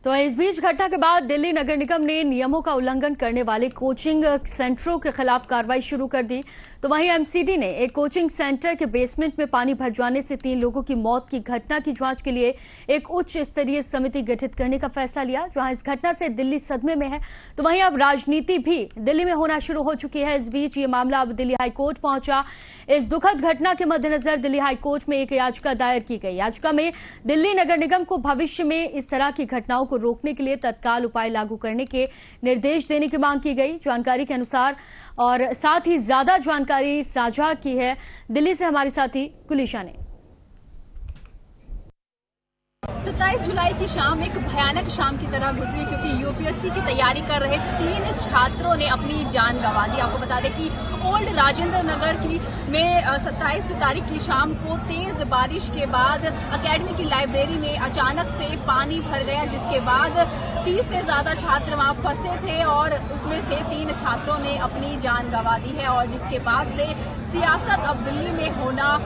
तो इस बीच घटना के बाद दिल्ली नगर निगम ने नियमों का उल्लंघन करने वाले कोचिंग सेंटरों के खिलाफ कार्रवाई शुरू कर दी। तो वहीं एमसीडी ने एक कोचिंग सेंटर के बेसमेंट में पानी भर जाने से 3 लोगों की मौत की घटना की जांच के लिए एक उच्च स्तरीय समिति गठित करने का फैसला लिया। जहां इस घटना से दिल्ली सदमे में है, तो वहीं अब राजनीति भी दिल्ली में होना शुरू हो चुकी है। इस बीच ये मामला अब दिल्ली हाईकोर्ट पहुंचा। इस दुखद घटना के मद्देनजर दिल्ली हाईकोर्ट में एक याचिका दायर की गई। याचिका में दिल्ली नगर निगम को भविष्य में इस तरह की घटनाओं को रोकने के लिए तत्काल उपाय लागू करने के निर्देश देने की मांग की गई। जानकारी के अनुसार और साथ ही ज्यादा जानकारी साझा की है दिल्ली से हमारे साथी कुलिशा ने। 27 जुलाई की शाम एक भयानक शाम की तरह गुजरी, क्योंकि यूपीएससी की तैयारी कर रहे 3 छात्रों ने अपनी जान गंवा दी। आपको बता दें कि ओल्ड राजेंद्र नगर में 27 तारीख की शाम को तेज बारिश के बाद एकेडमी की लाइब्रेरी में अचानक से पानी भर गया, जिसके बाद 30 से ज्यादा छात्र वहां फंसे थे और उसमें से 3 छात्रों ने अपनी जान गंवा दी है। और जिसके बाद से सियासत अब दिल्ली में होना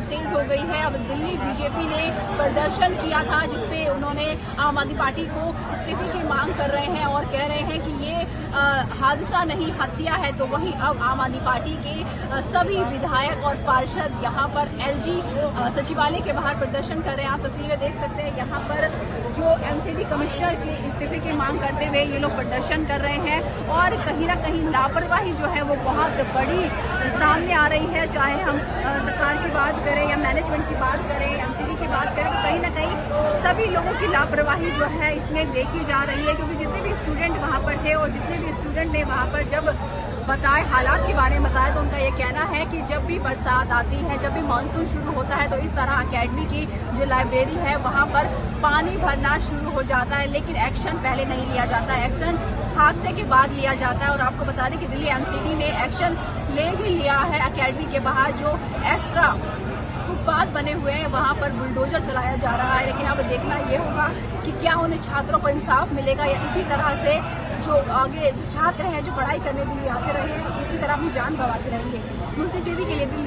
तेज हो गई है। अब दिल्ली बीजेपी ने प्रदर्शन किया था, जिसपे उन्होंने आम आदमी पार्टी को इस्तीफे की मांग कर रहे हैं और कह रहे हैं कि ये हादसा नहीं हत्या है। तो वहीं अब आम आदमी पार्टी के सभी विधायक और पार्षद यहाँ पर एलजी सचिवालय के बाहर प्रदर्शन कर रहे हैं। आप तस्वीरें देख सकते हैं, यहाँ पर जो एमसीडी कमिश्नर के इस्तीफे की मांग करते हुए ये लोग प्रदर्शन कर रहे हैं। और कहीं ना कहीं लापरवाही जो है वो बहुत बड़ी सामने आ रही है। चाहे हम सरकार की बात करें या मैनेजमेंट की बात करें, एमसीडी की बात करें, तो कहीं ना कहीं सभी लोगों की लापरवाही जो है इसमें देखी जा रही है। क्योंकि जितने भी स्टूडेंट वहाँ पर थे और जितने भी स्टूडेंट ने वहाँ पर जब बताए हालात के बारे में बताया, तो उनका ये कहना है कि जब भी बरसात आती है, जब भी मानसून शुरू होता है, तो इस तरह एकेडमी की जो लाइब्रेरी है वहाँ पर पानी भरना शुरू हो जाता है। लेकिन एक्शन पहले नहीं लिया जाता है, एक्शन हादसे के बाद लिया जाता है। और आपको बता दें कि दिल्ली एमसीडी ने एक्शन ले भी लिया है। एकेडमी के बाहर जो एक्स्ट्रा फुटपाथ बने हुए हैं वहां पर बुलडोजर चलाया जा रहा है। लेकिन अब देखना ये होगा कि क्या उन छात्रों को इंसाफ मिलेगा या इसी तरह से जो आगे जो छात्र हैं जो पढ़ाई करने के लिए आते रहे हैं इसी तरह अपनी जान गंवाते रहेंगे। मुझसे टीवी के लिए दिल्ली